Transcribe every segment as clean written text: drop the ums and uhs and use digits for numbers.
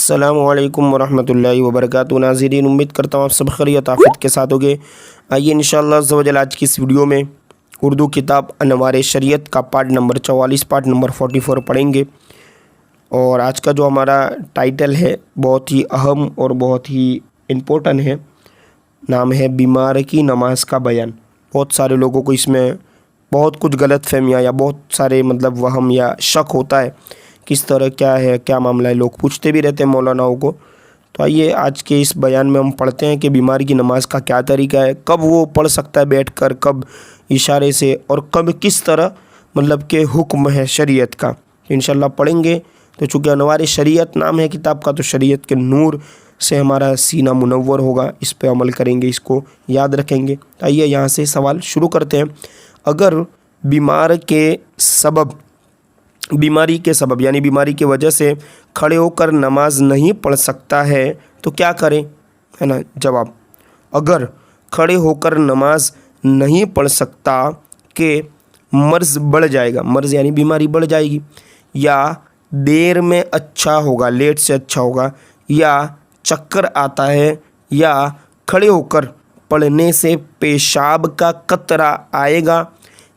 अस्सलामुअलैकुम वरहमतुल्लाहि वबरकातुहू। नाज़रीन, उम्मीद करता हूँ आप सब खैरियत आफियत के साथ होंगे। आइए इंशाअल्लाह अज़्ज़ व जल आज की इस वीडियो में उर्दू किताब अनवार शरीयत का पार्ट नंबर 44 पार्ट नंबर 44 पढ़ेंगे। और आज का जो हमारा टाइटल है बहुत ही अहम और बहुत ही इम्पोर्टेंट है। नाम है बीमार की नमाज का बयान। बहुत सारे लोगों को इसमें बहुत कुछ गलत फहमियाँ या बहुत सारे वहम या शक होता है किस तरह क्या है, क्या मामला है। लोग पूछते भी रहते हैं मौलानाओं को। तो आइए आज के इस बयान में हम पढ़ते हैं कि बीमारी की नमाज का क्या तरीका है, कब वो पढ़ सकता है बैठकर, कब इशारे से, और कब किस तरह के हुक्म है शरीयत का। इंशाल्लाह पढ़ेंगे। तो चूँकि अनवार शरीयत नाम है किताब का, तो शरीयत के नूर से हमारा सीना मुनव्वर होगा। इस पे अमल करेंगे, इसको याद रखेंगे। आइए यहाँ से सवाल शुरू करते हैं। अगर बीमारी के सबब यानी बीमारी की वजह से खड़े होकर नमाज नहीं पढ़ सकता है तो क्या करें, है ना। जवाब, अगर खड़े होकर नमाज नहीं पढ़ सकता कि मर्ज़ बढ़ जाएगा, मर्ज़ यानी बीमारी बढ़ जाएगी, या देर में अच्छा होगा, लेट से अच्छा होगा, या चक्कर आता है, या खड़े होकर पढ़ने से पेशाब का कतरा आएगा,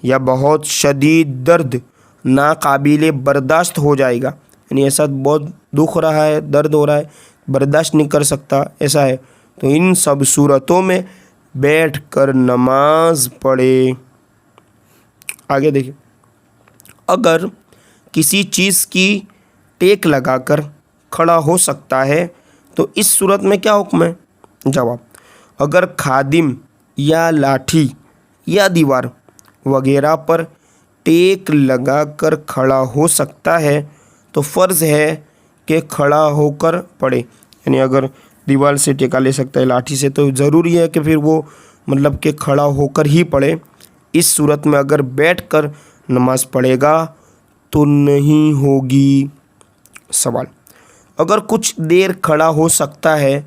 या बहुत शदीद दर्द नाकाबिले बर्दाश्त हो जाएगा, यानी ऐसा बहुत दुख रहा है, दर्द हो रहा है, बर्दाश्त नहीं कर सकता, ऐसा है, तो इन सब सूरतों में बैठकर नमाज पढ़े। आगे देखिए, अगर किसी चीज़ की टेक लगाकर खड़ा हो सकता है तो इस सूरत में क्या हुक्म है। जवाब, अगर खादिम या लाठी या दीवार वगैरह पर टेक लगाकर खड़ा हो सकता है तो फ़र्ज़ है कि खड़ा होकर पढ़े। यानी अगर दीवार से टेका ले सकता है, लाठी से, तो ज़रूरी है कि फिर वो कि खड़ा होकर ही पढ़े। इस सूरत में अगर बैठकर नमाज पढ़ेगा तो नहीं होगी। सवाल, अगर कुछ देर खड़ा हो सकता है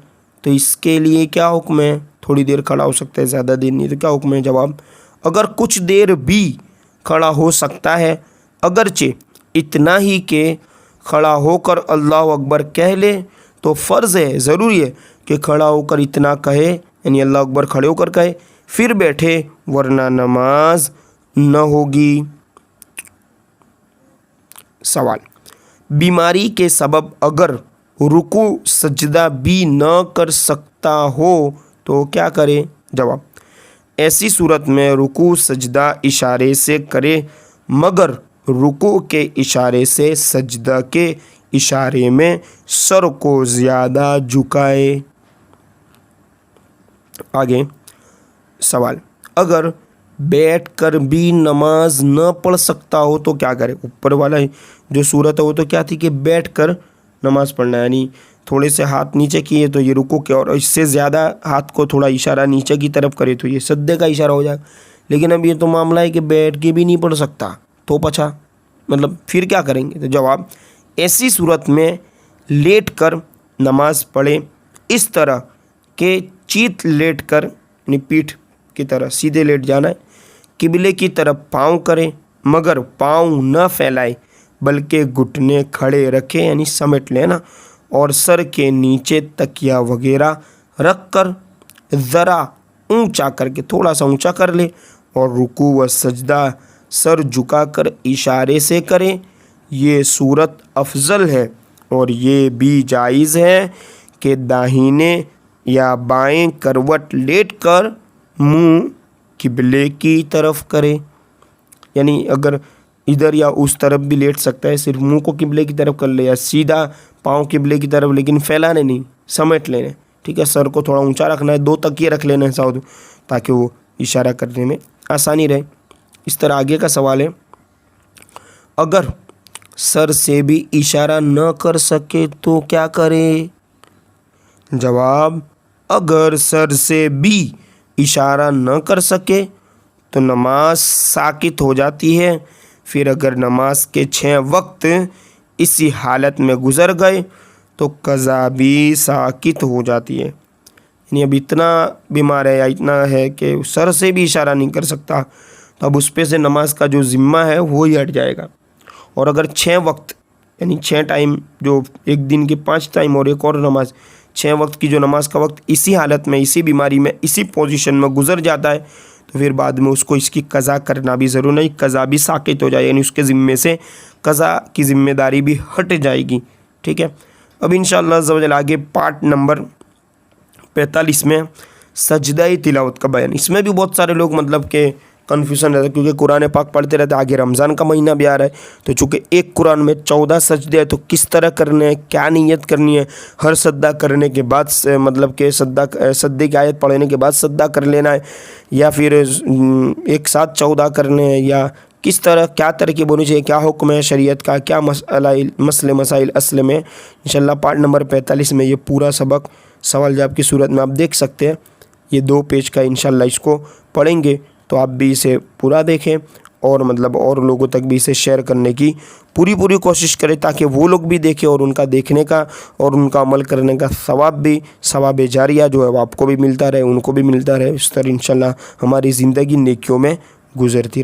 तो इसके लिए क्या हुक्म है। थोड़ी देर खड़ा हो सकता है, ज़्यादा देर नहीं, तो क्या हुक्म है। जवाब, अगर कुछ देर भी खड़ा हो सकता है, अगरचे इतना ही कि खड़ा होकर अल्लाह अकबर कह ले, तो फ़र्ज़ है, ज़रूरी है कि खड़ा होकर इतना कहे, यानी अल्लाह अकबर खड़े होकर कहे, फिर बैठे, वरना नमाज न होगी। सवाल, बीमारी के सबब अगर रुकू सजदा भी न कर सकता हो तो क्या करे। जवाब, ऐसी सूरत में रुकू सजदा इशारे से करे, मगर रुकू के इशारे से सजदा के इशारे में सर को ज़्यादा झुकाए। आगे सवाल, अगर बैठकर भी नमाज न पढ़ सकता हो तो क्या करे। ऊपर वाला जो सूरत है वो तो क्या थी कि बैठकर नमाज पढ़ना, यानी थोड़े से हाथ नीचे किए तो ये रुकू के, और इससे ज़्यादा हाथ को थोड़ा इशारा नीचे की तरफ करे तो ये सद्दे का इशारा हो जाएगा। लेकिन अब ये तो मामला है कि बैठ के भी नहीं पढ़ सकता, तो पछा फिर क्या करेंगे। तो जवाब, ऐसी सूरत में लेट कर नमाज पढ़े, इस तरह के चीत लेट कर, यानी पीठ की तरह सीधे लेट जाना है, किबले की तरफ पाँव करे, मगर पाँव न फैलाए बल्कि घुटने खड़े रखे, यानी समेट लेना, और सर के नीचे तकिया वगैरह रख कर ज़रा ऊंचा करके, थोड़ा सा ऊंचा कर ले, और रुकू व सजदा सर झुकाकर इशारे से करे। ये सूरत अफजल है, और ये भी जायज़ है कि दाहिने या बाएं करवट लेटकर मुंह किबले की तरफ करे, यानी अगर इधर या उस तरफ भी लेट सकता है, सिर्फ मुंह को किबले की तरफ कर ले, या सीधा पाँव किबले की तरफ, लेकिन फैलाने नहीं, समेट लेने। ठीक है, सर को थोड़ा ऊंचा रखना है, 2 तकिए रख लेना है साउद, ताकि वो इशारा करने में आसानी रहे। इस तरह आगे का सवाल है, अगर सर से भी इशारा न कर सके तो क्या करे। जवाब, अगर सर से भी इशारा न कर सके तो नमाज साकित हो जाती है। फिर अगर नमाज के 6 वक्त इसी हालत में गुज़र गए तो कज़ा भी साकित हो जाती है। यानी अब इतना बीमार है या इतना है कि सर से भी इशारा नहीं कर सकता, तो अब उस पे से नमाज का जो ज़िम्मा है वो ही हट जाएगा। और अगर 6 वक्त यानी 6 टाइम, जो एक दिन के 5 टाइम और एक और नमाज, 6 वक्त की जो नमाज का वक्त इसी हालत में, इसी बीमारी में, इसी पोजीशन में गुजर जाता है, तो फिर बाद में उसको इसकी कज़ा करना भी ज़रूर नहीं, कज़ा भी साकित हो जाए, यानी उसके ज़िम्मे से कज़ा की ज़िम्मेदारी भी हट जाएगी। ठीक है। अब इंशाअल्लाह अज़्ज़ा व जल आगे पार्ट नंबर 45 में सजदा तिलावत का बयान। इसमें भी बहुत सारे लोग मतलब के कन्फ्यूज़न रहता है, क्योंकि कुरान पाक पढ़ते रहते हैं। आगे रमज़ान का महीना भी आ रहा है, तो चूँकि एक कुरान में 14 सजदे हैं, तो किस तरह करने हैं, क्या नीयत करनी है, हर सजदा करने के बाद मतलब के सजदे की आयत पढ़ने के बाद सजदा कर लेना है, या फिर एक साथ 14 करने हैं, या किस तरह क्या तरकीब होनी चाहिए, क्या हुक्म है शरीयत का, क्या मसले मसाइल असल में। इंशाअल्लाह पार्ट नंबर 45 में ये पूरा सबक सवाल जवाब की सूरत में आप देख सकते हैं। ये 2 पेज का इंशाअल्लाह इसको पढ़ेंगे, तो आप भी इसे पूरा देखें और मतलब और लोगों तक भी इसे शेयर करने की पूरी कोशिश करें, ताकि वो लोग भी देखें और उनका देखने का और उनका अमल करने का सवाब जारिया जो है वो आपको भी मिलता रहे, उनको भी मिलता रहे। इस तरह इंशाअल्लाह हमारी ज़िंदगी नेकियों में गुजरती रहे।